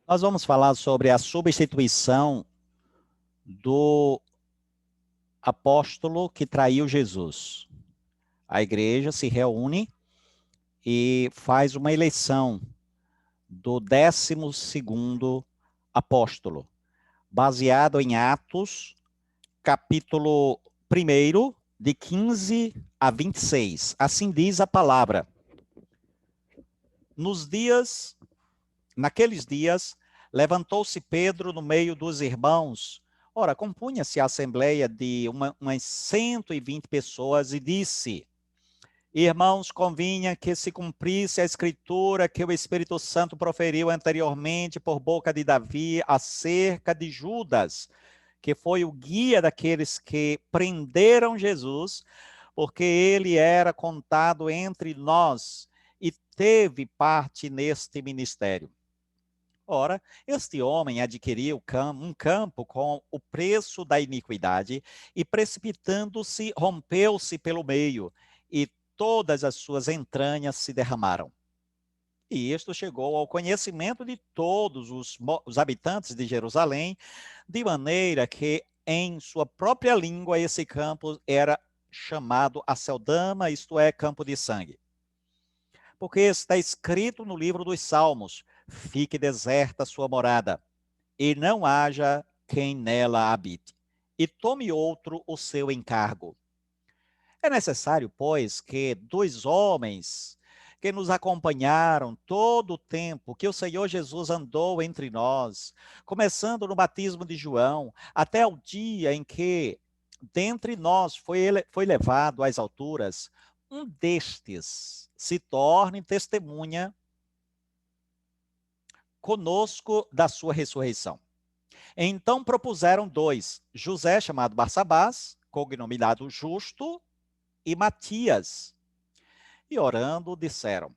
Nós vamos falar sobre a substituição do apóstolo que traiu Jesus. A igreja se reúne e faz uma eleição do 12º apóstolo, baseado em Atos, capítulo 1, de 15 a 26. Assim diz a palavra. Naqueles dias, levantou-se Pedro no meio dos irmãos. Ora, compunha-se a assembleia de umas 120 pessoas e disse: Irmãos, convinha que se cumprisse a escritura que o Espírito Santo proferiu anteriormente por boca de Davi acerca de Judas, que foi o guia daqueles que prenderam Jesus, porque ele era contado entre nós e teve parte neste ministério. Ora, este homem adquiriu um campo com o preço da iniquidade e, precipitando-se, rompeu-se pelo meio, e todas as suas entranhas se derramaram. E isto chegou ao conhecimento de todos os habitantes de Jerusalém, de maneira que, em sua própria língua, esse campo era chamado Aceldama, isto é, campo de sangue. Porque está escrito no livro dos Salmos: fique deserta sua morada, e não haja quem nela habite, e tome outro o seu encargo. É necessário, pois, que dois homens que nos acompanharam todo o tempo que o Senhor Jesus andou entre nós, começando no batismo de João, até o dia em que dentre nós foi levado às alturas, um destes se torne testemunha conosco da sua ressurreição. Então propuseram dois, José, chamado Barsabás, cognominado Justo, e Matias. E orando, disseram: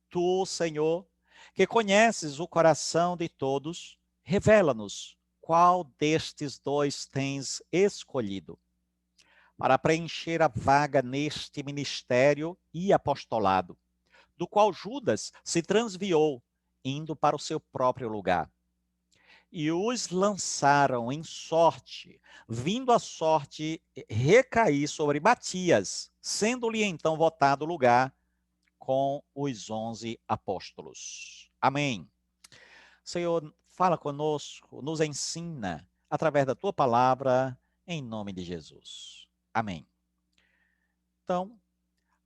Tu, Senhor, que conheces o coração de todos, revela-nos qual destes dois tens escolhido para preencher a vaga neste ministério e apostolado, do qual Judas se transviou, indo para o seu próprio lugar. E os lançaram em sorte, vindo a sorte recair sobre Matias, sendo-lhe então votado lugar com os 11 apóstolos. Amém. Senhor, fala conosco, nos ensina através da tua palavra, em nome de Jesus. Amém. Então,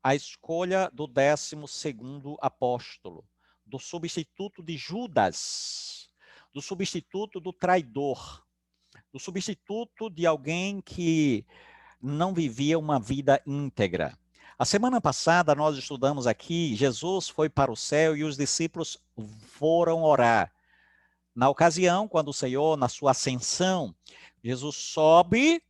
a escolha do 12º apóstolo, do substituto de Judas, do substituto do traidor, do substituto de alguém que não vivia uma vida íntegra. A semana passada nós estudamos aqui, Jesus foi para o céu e os discípulos foram orar. Na ocasião, quando o Senhor, na sua ascensão, Jesus sobe,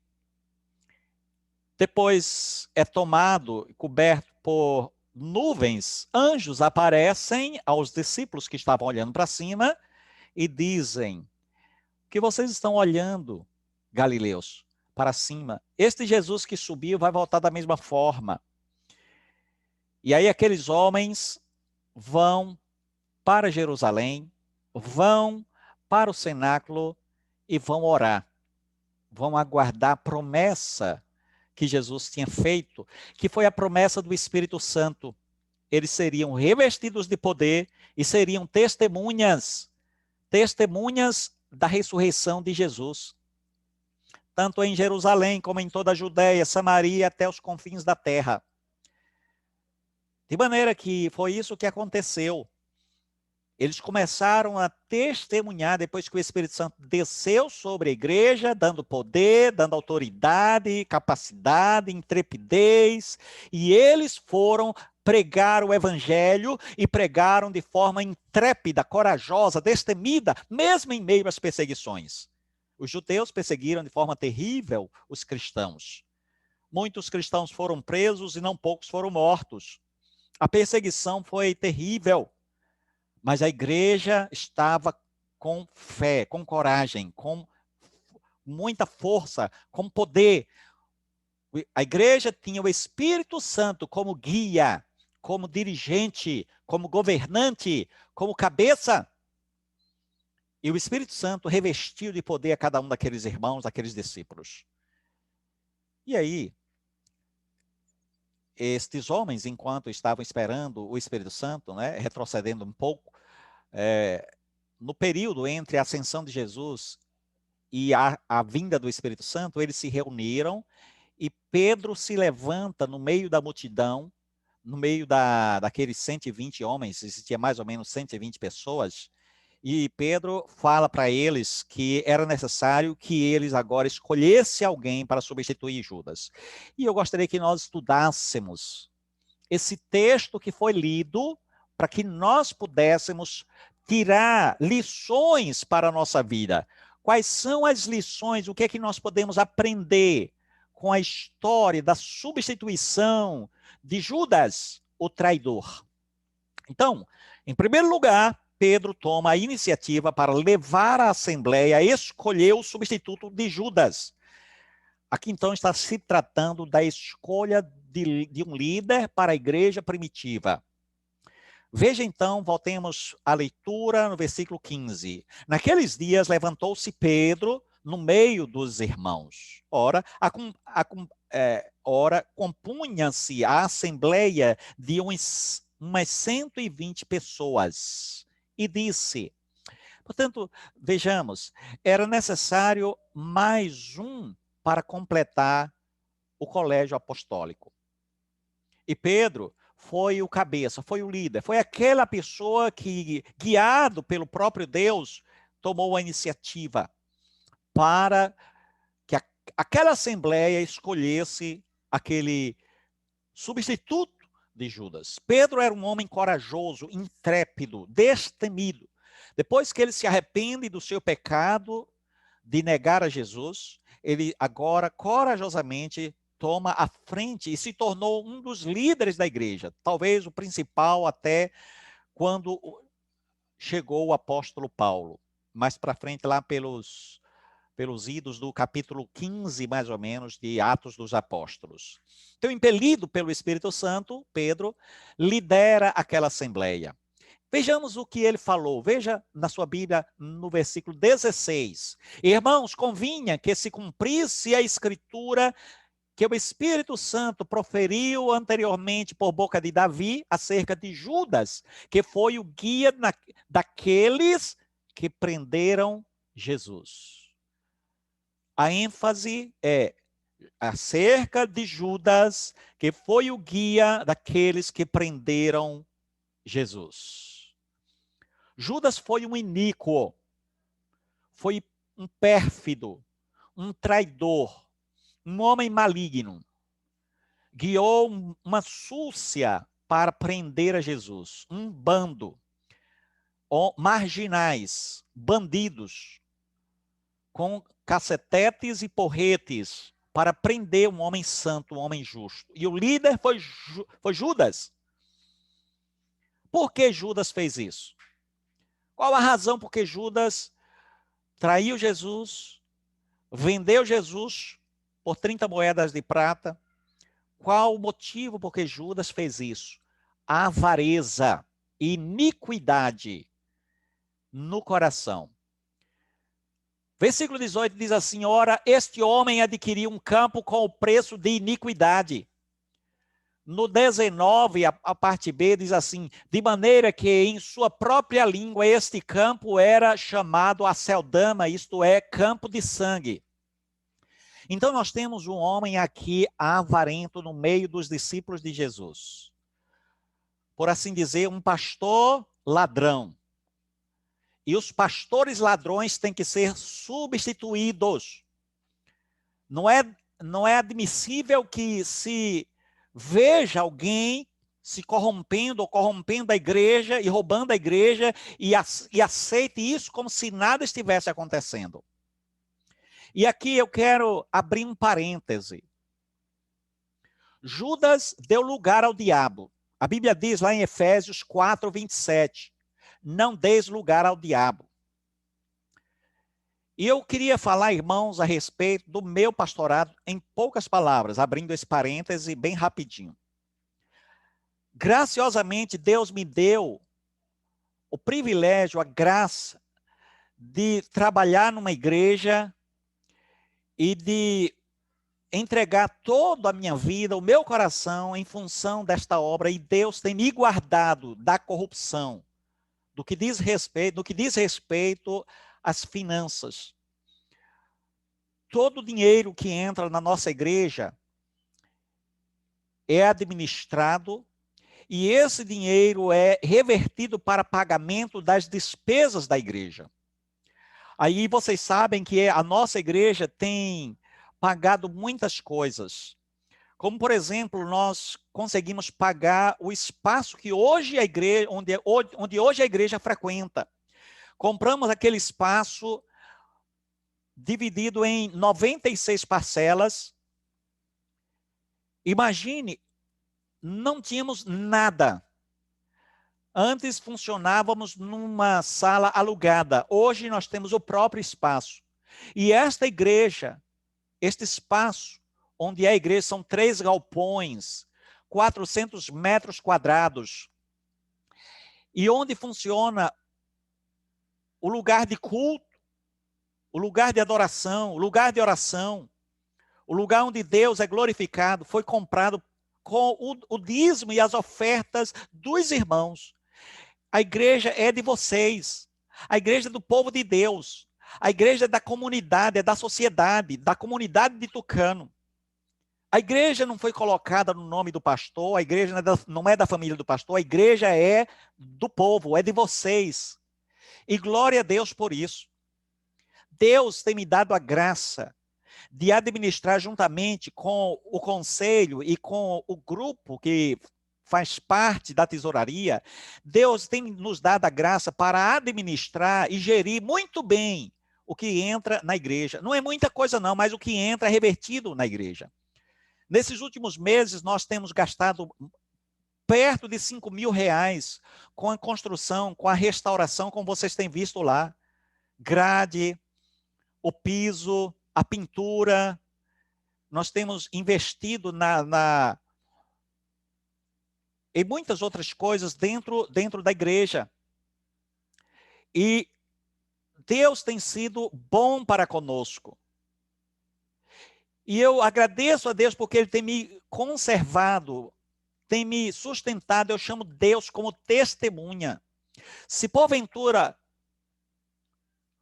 depois é tomado, coberto por nuvens, anjos aparecem aos discípulos que estavam olhando para cima e dizem: que vocês estão olhando, galileus, para cima. Este Jesus que subiu vai voltar da mesma forma. E aí aqueles homens vão para Jerusalém, vão para o cenáculo e vão orar. Vão aguardar a promessa que Jesus tinha feito, que foi a promessa do Espírito Santo. Eles seriam revestidos de poder e seriam testemunhas da ressurreição de Jesus. Tanto em Jerusalém como em toda a Judéia, Samaria, até os confins da terra. De maneira que foi isso que aconteceu. Eles começaram a testemunhar depois que o Espírito Santo desceu sobre a igreja, dando poder, dando autoridade, capacidade, intrepidez, e eles foram pregar o evangelho e pregaram de forma intrépida, corajosa, destemida, mesmo em meio às perseguições. Os judeus perseguiram de forma terrível os cristãos. Muitos cristãos foram presos e não poucos foram mortos. A perseguição foi terrível. Mas a igreja estava com fé, com coragem, com muita força, com poder. A igreja tinha o Espírito Santo como guia, como dirigente, como governante, como cabeça. E o Espírito Santo revestiu de poder a cada um daqueles irmãos, daqueles discípulos. E aí, estes homens, enquanto estavam esperando o Espírito Santo, né, retrocedendo um pouco, no período entre a ascensão de Jesus e a vinda do Espírito Santo, eles se reuniram e Pedro se levanta no meio da multidão, no meio daqueles 120 homens, existia mais ou menos 120 pessoas, e Pedro fala para eles que era necessário que eles agora escolhessem alguém para substituir Judas. E eu gostaria que nós estudássemos esse texto que foi lido para que nós pudéssemos tirar lições para a nossa vida. Quais são as lições, o que é que nós podemos aprender com a história da substituição de Judas, o traidor? Então, em primeiro lugar, Pedro toma a iniciativa para levar a Assembleia a escolher o substituto de Judas. Aqui, então, está se tratando da escolha de um líder para a igreja primitiva. Veja, então, voltemos à leitura no versículo 15. Naqueles dias, levantou-se Pedro no meio dos irmãos. Ora, compunha-se a Assembleia de umas 120 pessoas. E disse, portanto, vejamos, era necessário mais um para completar o colégio apostólico. E Pedro foi o cabeça, foi o líder, foi aquela pessoa que, guiado pelo próprio Deus, tomou a iniciativa para que aquela assembleia escolhesse aquele substituto de Judas. Pedro era um homem corajoso, intrépido, destemido. Depois que ele se arrepende do seu pecado de negar a Jesus, ele agora corajosamente toma a frente e se tornou um dos líderes da igreja, talvez o principal até quando chegou o apóstolo Paulo. Mais para frente, lá pelos idos do capítulo 15, mais ou menos, de Atos dos Apóstolos. Então, impelido pelo Espírito Santo, Pedro lidera aquela assembleia. Vejamos o que ele falou. Veja na sua Bíblia, no versículo 16. Irmãos, convinha que se cumprisse a escritura que o Espírito Santo proferiu anteriormente por boca de Davi acerca de Judas, que foi o guia daqueles que prenderam Jesus. A ênfase é acerca de Judas, que foi o guia daqueles que prenderam Jesus. Judas foi um iníquo, foi um pérfido, um traidor, um homem maligno. Guiou uma súcia para prender a Jesus, um bando, marginais, bandidos, com cacetetes e porretes, para prender um homem santo, um homem justo. E o líder foi Judas. Por que Judas fez isso? Qual a razão por que Judas traiu Jesus, vendeu Jesus por 30 moedas de prata? Qual o motivo por que Judas fez isso? A avareza, iniquidade no coração. Versículo 18 diz assim, ora, este homem adquiriu um campo com o preço de iniquidade. No 19, a parte B diz assim, de maneira que em sua própria língua este campo era chamado Aceldama, isto é, campo de sangue. Então nós temos um homem aqui avarento no meio dos discípulos de Jesus. Por assim dizer, um pastor ladrão. E os pastores ladrões têm que ser substituídos. Não é admissível que se veja alguém se corrompendo ou corrompendo a igreja e roubando a igreja e aceite isso como se nada estivesse acontecendo. E aqui eu quero abrir um parêntese. Judas deu lugar ao diabo. A Bíblia diz lá em Efésios 4, 27, não deis lugar ao diabo. E eu queria falar, irmãos, a respeito do meu pastorado em poucas palavras, abrindo esse parêntese bem rapidinho. Graciosamente, Deus me deu o privilégio, a graça de trabalhar numa igreja e de entregar toda a minha vida, o meu coração, em função desta obra, e Deus tem me guardado da corrupção, do que diz respeito às finanças. Todo o dinheiro que entra na nossa igreja é administrado e esse dinheiro é revertido para pagamento das despesas da igreja. Aí vocês sabem que a nossa igreja tem pagado muitas coisas. Como, por exemplo, nós conseguimos pagar o espaço que hoje a igreja, onde hoje a igreja frequenta. Compramos aquele espaço dividido em 96 parcelas. Imagine, não tínhamos nada. Antes funcionávamos numa sala alugada. Hoje nós temos o próprio espaço. E esta igreja, este espaço, onde é a igreja, são 3 galpões, 400 metros quadrados. E onde funciona o lugar de culto, o lugar de adoração, o lugar de oração, o lugar onde Deus é glorificado, foi comprado com o dízimo e as ofertas dos irmãos. A igreja é de vocês. A igreja é do povo de Deus. A igreja é da comunidade, é da sociedade, da comunidade de Tucano. A igreja não foi colocada no nome do pastor, a igreja não é da família do pastor, a igreja é do povo, é de vocês. E glória a Deus por isso. Deus tem me dado a graça de administrar juntamente com o conselho e com o grupo que faz parte da tesouraria. Deus tem nos dado a graça para administrar e gerir muito bem o que entra na igreja. Não é muita coisa não, mas o que entra é revertido na igreja. Nesses últimos meses, nós temos gastado perto de 5 mil reais com a construção, com a restauração, como vocês têm visto lá. Grade, o piso, a pintura. Nós temos investido em muitas outras coisas dentro da igreja. E Deus tem sido bom para conosco. E eu agradeço a Deus porque Ele tem me conservado, tem me sustentado. Eu chamo Deus como testemunha. Se porventura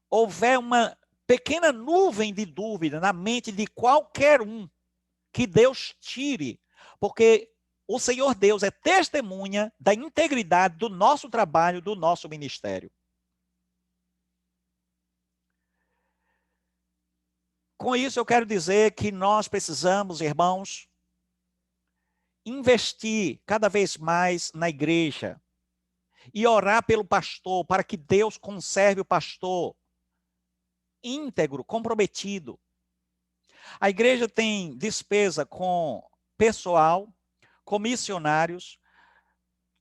houver uma pequena nuvem de dúvida na mente de qualquer um, que Deus tire, porque o Senhor Deus é testemunha da integridade do nosso trabalho, do nosso ministério. Com isso eu quero dizer que nós precisamos, irmãos, investir cada vez mais na igreja e orar pelo pastor, para que Deus conserve o pastor íntegro, comprometido. A igreja tem despesa com pessoal, com missionários.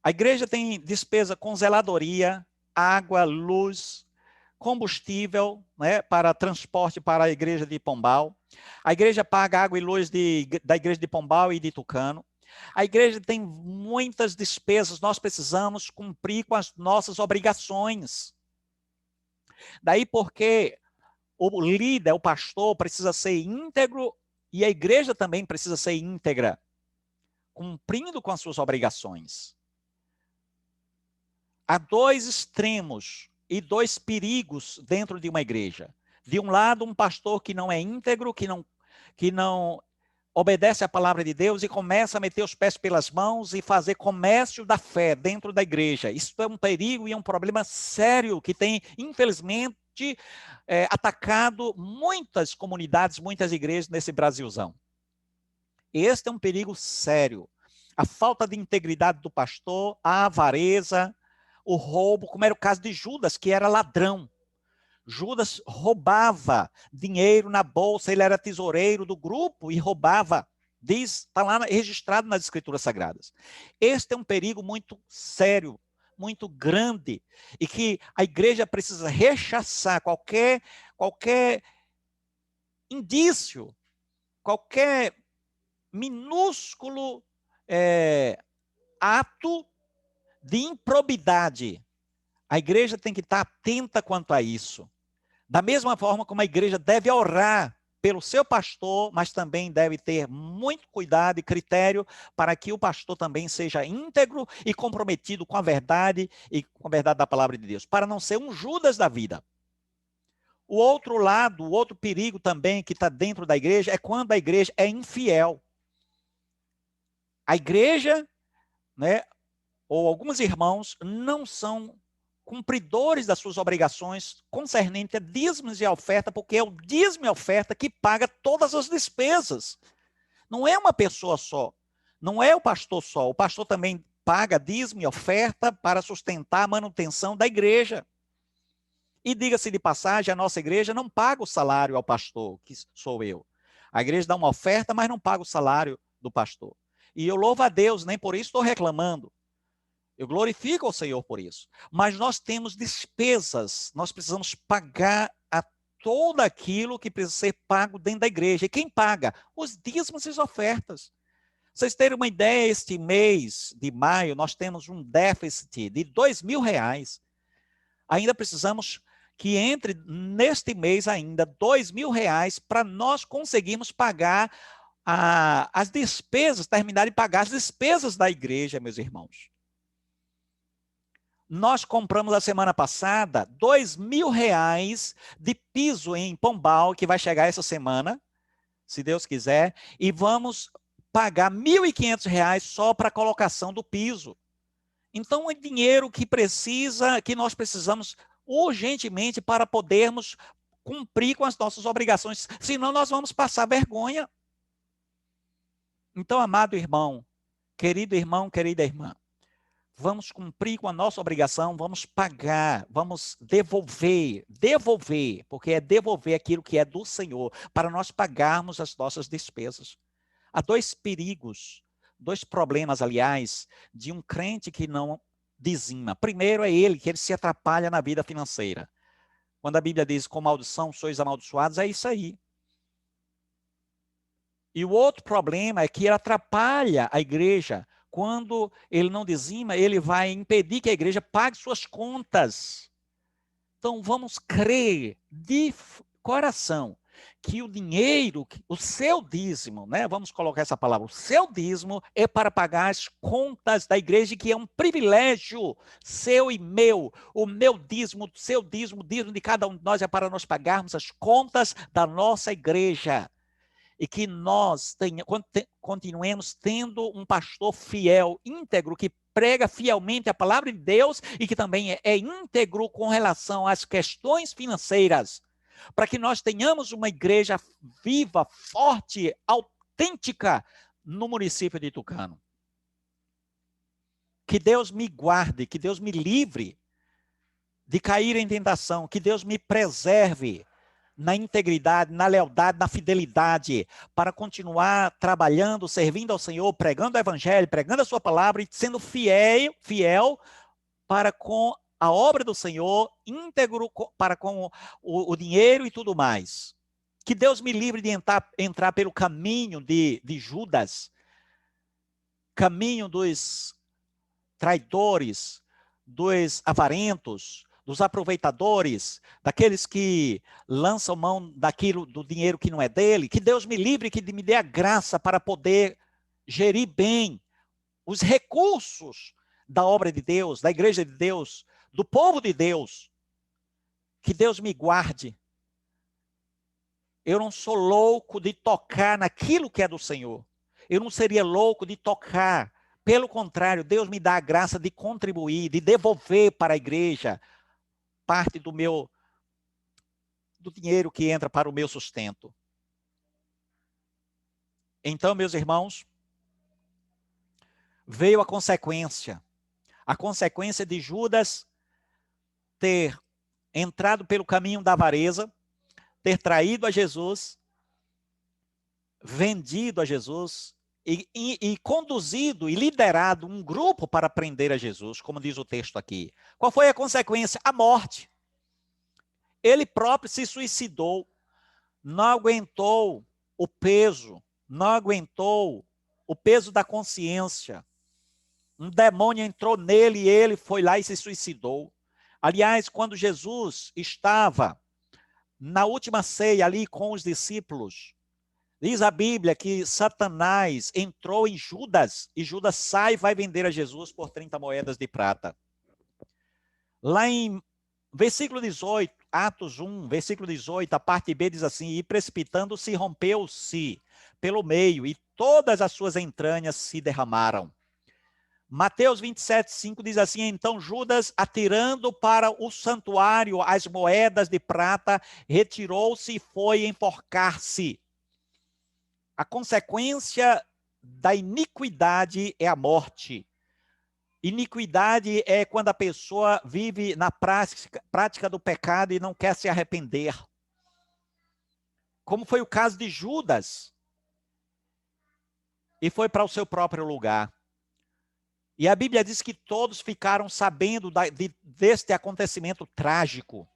A igreja tem despesa com zeladoria, água, luz, combustível, né, para transporte para a igreja de Pombal. A igreja paga água e luz da igreja de Pombal e de Tucano. A igreja tem muitas despesas, nós precisamos cumprir com as nossas obrigações. Daí porque o líder, o pastor, precisa ser íntegro e a igreja também precisa ser íntegra, cumprindo com as suas obrigações. Há 2 extremos e 2 perigos dentro de uma igreja. De um lado, um pastor que não é íntegro, que não obedece à palavra de Deus e começa a meter os pés pelas mãos e fazer comércio da fé dentro da igreja. Isso é um perigo e é um problema sério que tem, infelizmente, atacado muitas comunidades, muitas igrejas nesse Brasilzão. Este é um perigo sério. A falta de integridade do pastor, a avareza, o roubo, como era o caso de Judas, que era ladrão. Judas roubava dinheiro na bolsa, ele era tesoureiro do grupo e roubava. Está lá registrado nas Escrituras Sagradas. Este é um perigo muito sério, muito grande, e que a igreja precisa rechaçar qualquer indício, qualquer minúsculo ato de improbidade. A igreja tem que estar atenta quanto a isso. Da mesma forma como a igreja deve orar pelo seu pastor, mas também deve ter muito cuidado e critério para que o pastor também seja íntegro e comprometido com a verdade e com a verdade da palavra de Deus, para não ser um Judas da vida. O outro lado, o outro perigo também que está dentro da igreja é quando a igreja é infiel. A igreja, né, ou alguns irmãos não são cumpridores das suas obrigações concernente a dízimos e a oferta, porque é o dízimo e a oferta que paga todas as despesas. Não é uma pessoa só, não é o pastor só. O pastor também paga dízimo e oferta para sustentar a manutenção da igreja. E diga-se de passagem, a nossa igreja não paga o salário ao pastor, que sou eu. A igreja dá uma oferta, mas não paga o salário do pastor. E eu louvo a Deus, nem por isso estou reclamando. Eu glorifico ao Senhor por isso. Mas nós temos despesas, nós precisamos pagar a todo aquilo que precisa ser pago dentro da igreja. E quem paga? Os dízimos e as ofertas. Vocês terem uma ideia, este mês de maio, nós temos um déficit de R$2.000. Ainda precisamos que entre neste mês ainda R$2.000 para nós conseguirmos pagar as despesas, terminar de pagar as despesas da igreja, meus irmãos. Nós compramos a semana passada R$2.000 de piso em Pombal, que vai chegar essa semana, se Deus quiser, e vamos pagar R$1.500 só para a colocação do piso. Então, é dinheiro que nós precisamos urgentemente para podermos cumprir com as nossas obrigações, senão nós vamos passar vergonha. Então, amado irmão, querida irmã, vamos cumprir com a nossa obrigação, vamos pagar, vamos devolver, porque é devolver aquilo que é do Senhor, para nós pagarmos as nossas despesas. Há dois perigos, dois problemas, aliás, de um crente que não dizima. Primeiro é que ele se atrapalha na vida financeira. Quando a Bíblia diz, com maldição sois amaldiçoados, é isso aí. E o outro problema é que ele atrapalha a igreja. Quando ele não dizima, ele vai impedir que a igreja pague suas contas. Então, vamos crer de coração que o dinheiro, o seu dízimo, né? Vamos colocar essa palavra, o seu dízimo é para pagar as contas da igreja, que é um privilégio seu e meu. O meu dízimo, o seu dízimo, o dízimo de cada um de nós é para nós pagarmos as contas da nossa igreja. E que nós continuemos tendo um pastor fiel, íntegro, que prega fielmente a palavra de Deus e que também é íntegro com relação às questões financeiras, para que nós tenhamos uma igreja viva, forte, autêntica no município de Tucano. Que Deus me guarde, que Deus me livre de cair em tentação, que Deus me preserve na integridade, na lealdade, na fidelidade, para continuar trabalhando, servindo ao Senhor, pregando o evangelho, pregando a sua palavra e sendo fiel para com a obra do Senhor, íntegro para com o dinheiro e tudo mais. Que Deus me livre de entrar pelo caminho de Judas, caminho dos traidores, dos avarentos, dos aproveitadores, daqueles que lançam mão do dinheiro que não é dele. Que Deus me livre, que me dê a graça para poder gerir bem os recursos da obra de Deus, da igreja de Deus, do povo de Deus. Que Deus me guarde. Eu não sou louco de tocar naquilo que é do Senhor. Eu não seria louco de tocar. Pelo contrário, Deus me dá a graça de contribuir, de devolver para a igreja parte do dinheiro que entra para o meu sustento. Então, meus irmãos, veio a consequência de Judas ter entrado pelo caminho da avareza, ter traído a Jesus, vendido a Jesus e conduzido e liderado um grupo para prender a Jesus, como diz o texto aqui. Qual foi a consequência? A morte. Ele próprio se suicidou, não aguentou o peso, não aguentou o peso da consciência. Um demônio entrou nele e ele foi lá e se suicidou. Aliás, quando Jesus estava na última ceia ali com os discípulos, diz a Bíblia que Satanás entrou em Judas, e Judas sai e vai vender a Jesus por 30 moedas de prata. Lá em versículo 18, Atos 1, versículo 18, a parte B diz assim: e precipitando-se, rompeu-se pelo meio, e todas as suas entranhas se derramaram. Mateus 27, 5 diz assim: então Judas, atirando para o santuário as moedas de prata, retirou-se e foi enforcar-se. A consequência da iniquidade é a morte. Iniquidade é quando a pessoa vive na prática do pecado e não quer se arrepender. Como foi o caso de Judas. E foi para o seu próprio lugar. E a Bíblia diz que todos ficaram sabendo deste acontecimento trágico.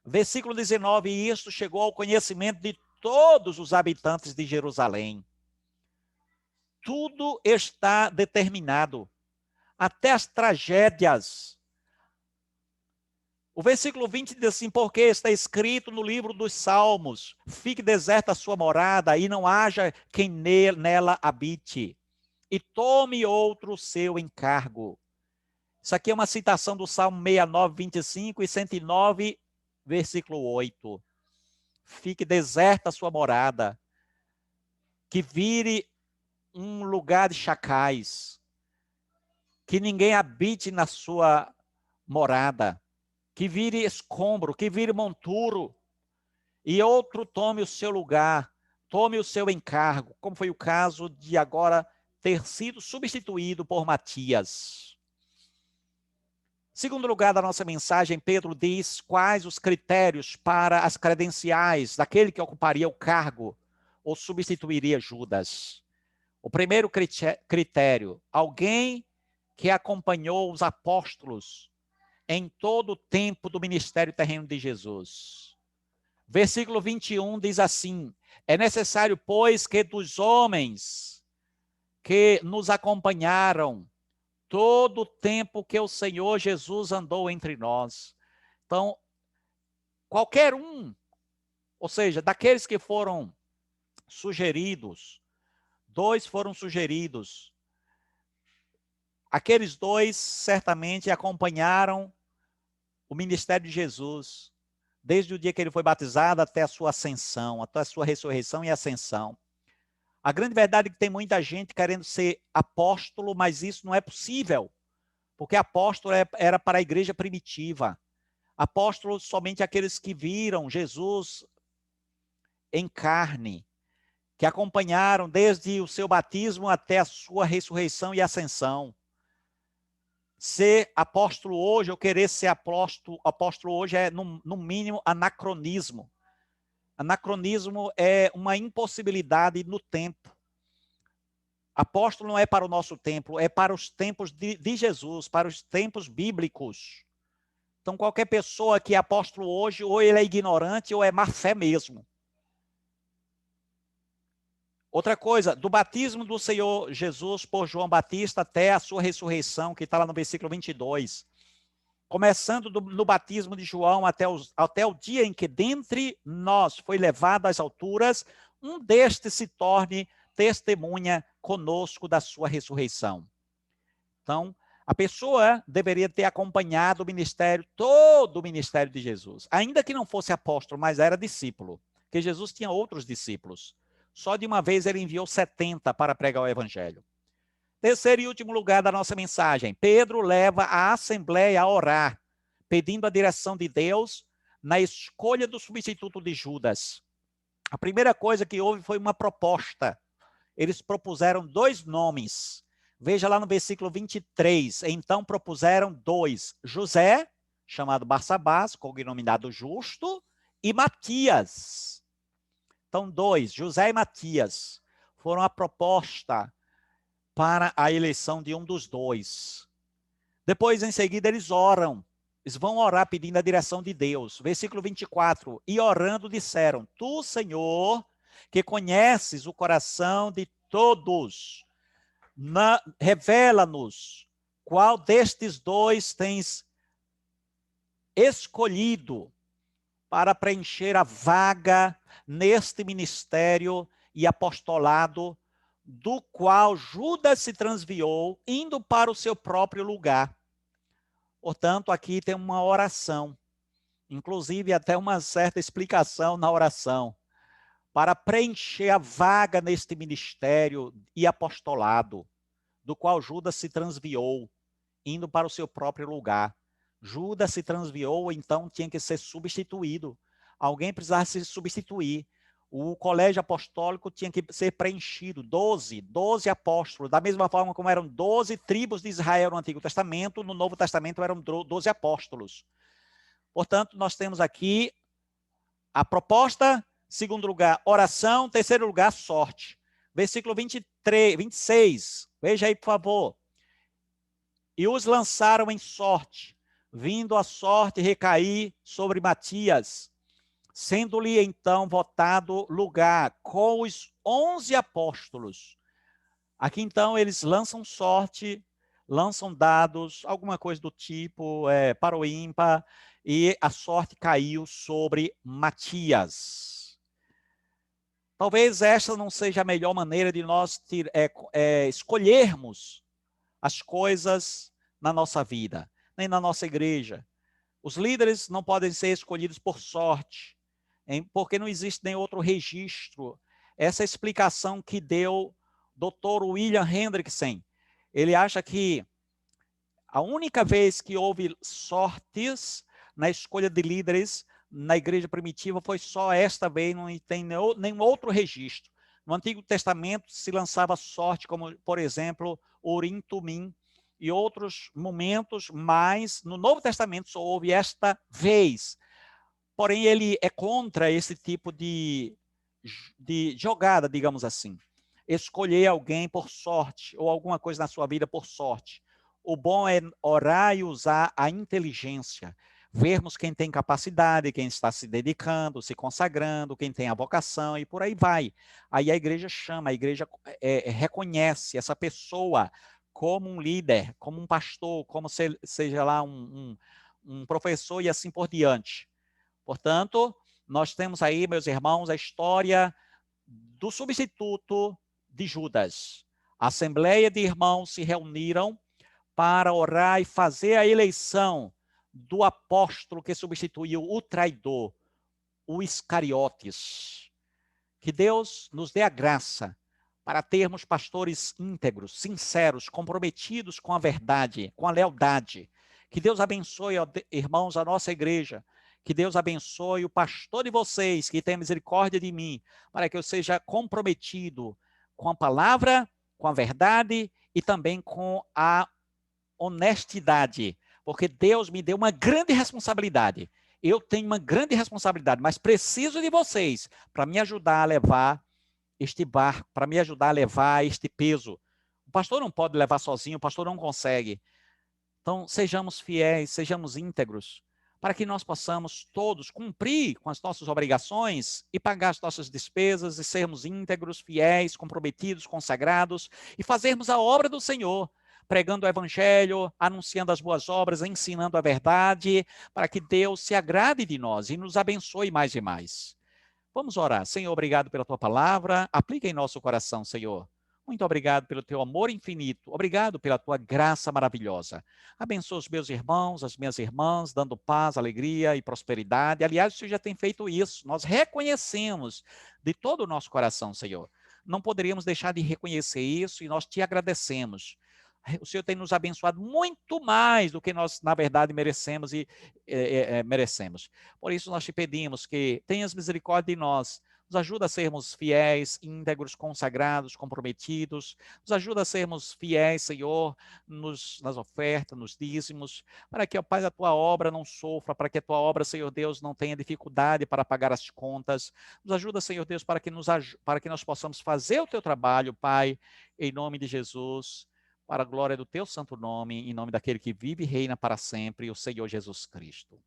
Versículo 19, e isto chegou ao conhecimento de todos os habitantes de Jerusalém. Tudo está determinado. Até as tragédias. O versículo 20 diz assim: porque está escrito no livro dos Salmos, fique deserta a sua morada e não haja quem nela habite, e tome outro seu encargo. Isso aqui é uma citação do Salmo 69, 25 e 109, versículo 8. Fique deserta a sua morada, que vire um lugar de chacais, que ninguém habite na sua morada, que vire escombro, que vire monturo, e outro tome o seu lugar, tome o seu encargo, como foi o caso de agora ter sido substituído por Matias. Segundo lugar da nossa mensagem, Pedro diz quais os critérios para as credenciais daquele que ocuparia o cargo ou substituiria Judas. O primeiro critério, alguém que acompanhou os apóstolos em todo o tempo do ministério terreno de Jesus. Versículo 21 diz assim: é necessário, pois, que dos homens que nos acompanharam todo o tempo que o Senhor Jesus andou entre nós. Então, qualquer um, ou seja, daqueles que foram sugeridos, 2 foram sugeridos. Aqueles 2 certamente acompanharam o ministério de Jesus, desde o dia que ele foi batizado até a sua ascensão, até a sua ressurreição e ascensão. A grande verdade é que tem muita gente querendo ser apóstolo, mas isso não é possível, porque apóstolo era para a igreja primitiva. Apóstolos somente aqueles que viram Jesus em carne, que acompanharam desde o seu batismo até a sua ressurreição e ascensão. Ser apóstolo hoje, ou querer ser apóstolo hoje é, no mínimo, anacronismo. Anacronismo é uma impossibilidade no tempo. Apóstolo não é para o nosso tempo, é para os tempos de Jesus, para os tempos bíblicos. Então, qualquer pessoa que é apóstolo hoje, ou ele é ignorante, ou é má fé mesmo. Outra coisa, do batismo do Senhor Jesus por João Batista até a sua ressurreição, que está lá no versículo 22. Começando no batismo de João até o dia em que dentre nós foi levado às alturas, um destes se torne testemunha conosco da sua ressurreição. Então, a pessoa deveria ter acompanhado o ministério, todo o ministério de Jesus. Ainda que não fosse apóstolo, mas era discípulo. Porque Jesus tinha outros discípulos. Só de uma vez ele enviou 70 para pregar o evangelho. Terceiro e último lugar da nossa mensagem. Pedro leva a assembleia a orar, pedindo a direção de Deus na escolha do substituto de Judas. A primeira coisa que houve foi uma proposta. Eles propuseram 2 nomes. Veja lá no versículo 23. Então propuseram 2. José, chamado Barsabás, cognominado Justo, e Matias. Então 2, José e Matias, foram a proposta para a eleição de um dos 2. Depois, em seguida, eles oram. Eles vão orar pedindo a direção de Deus. Versículo 24. E orando disseram: Tu, Senhor, que conheces o coração de todos, revela-nos qual destes 2 tens escolhido para preencher a vaga neste ministério e apostolado, do qual Judas se transviou, indo para o seu próprio lugar. Portanto, aqui tem uma oração, inclusive até uma certa explicação na oração, para preencher a vaga neste ministério e apostolado, do qual Judas se transviou, indo para o seu próprio lugar. Judas se transviou, então tinha que ser substituído. Alguém precisava se substituir. O colégio apostólico tinha que ser preenchido, 12 apóstolos, da mesma forma como eram 12 tribos de Israel no Antigo Testamento, no Novo Testamento eram 12 apóstolos. Portanto, nós temos aqui a proposta, segundo lugar, oração, terceiro lugar, sorte. Versículo 26, veja aí, por favor. E os lançaram em sorte, vindo a sorte recair sobre Matias, sendo-lhe então votado lugar com os 11 apóstolos. Aqui então eles lançam sorte, lançam dados, alguma coisa do tipo, para o ímpar, e a sorte caiu sobre Matias. Talvez esta não seja a melhor maneira de nós escolhermos as coisas na nossa vida, nem na nossa igreja. Os líderes não podem ser escolhidos por sorte, porque não existe nem outro registro. Essa explicação que deu Dr. William Hendrickson, ele acha que a única vez que houve sortes na escolha de líderes na igreja primitiva foi só esta vez, não tem nenhum outro registro. No Antigo Testamento se lançava sorte, como, por exemplo, Urim, Tumim e outros momentos, mas no Novo Testamento só houve esta vez. Porém, ele é contra esse tipo de jogada, digamos assim. Escolher alguém por sorte, ou alguma coisa na sua vida por sorte. O bom é orar e usar a inteligência. Vermos quem tem capacidade, quem está se dedicando, se consagrando, quem tem a vocação e por aí vai. Aí a igreja chama, a igreja reconhece essa pessoa como um líder, como um pastor, como seja lá um professor e assim por diante. Portanto, nós temos aí, meus irmãos, a história do substituto de Judas. A assembleia de irmãos se reuniram para orar e fazer a eleição do apóstolo que substituiu o traidor, o Iscariotes. Que Deus nos dê a graça para termos pastores íntegros, sinceros, comprometidos com a verdade, com a lealdade. Que Deus abençoe, irmãos, a nossa igreja. Que Deus abençoe o pastor de vocês, que tem misericórdia de mim, para que eu seja comprometido com a palavra, com a verdade e também com a honestidade, porque Deus me deu uma grande responsabilidade. Eu tenho uma grande responsabilidade, mas preciso de vocês para me ajudar a levar este barco, para me ajudar a levar este peso. O pastor não pode levar sozinho, o pastor não consegue. Então, sejamos fiéis, sejamos íntegros, para que nós possamos todos cumprir com as nossas obrigações e pagar as nossas despesas e sermos íntegros, fiéis, comprometidos, consagrados e fazermos a obra do Senhor, pregando o evangelho, anunciando as boas obras, ensinando a verdade, para que Deus se agrade de nós e nos abençoe mais e mais. Vamos orar. Senhor, obrigado pela tua palavra. Aplica em nosso coração, Senhor. Muito obrigado pelo teu amor infinito. Obrigado pela tua graça maravilhosa. Abençoa os meus irmãos, as minhas irmãs, dando paz, alegria e prosperidade. Aliás, o Senhor já tem feito isso. Nós reconhecemos de todo o nosso coração, Senhor. Não poderíamos deixar de reconhecer isso e nós te agradecemos. O Senhor tem nos abençoado muito mais do que nós, na verdade, merecemos merecemos. Por isso, nós te pedimos que tenhas misericórdia de nós, nos ajuda a sermos fiéis, íntegros, consagrados, comprometidos, nos ajuda a sermos fiéis, Senhor, nas ofertas, nos dízimos, para que, ó Pai, a tua obra não sofra, para que a tua obra, Senhor Deus, não tenha dificuldade para pagar as contas. Nos ajuda, Senhor Deus, para que nós possamos fazer o teu trabalho, Pai, em nome de Jesus, para a glória do teu santo nome, em nome daquele que vive e reina para sempre, o Senhor Jesus Cristo.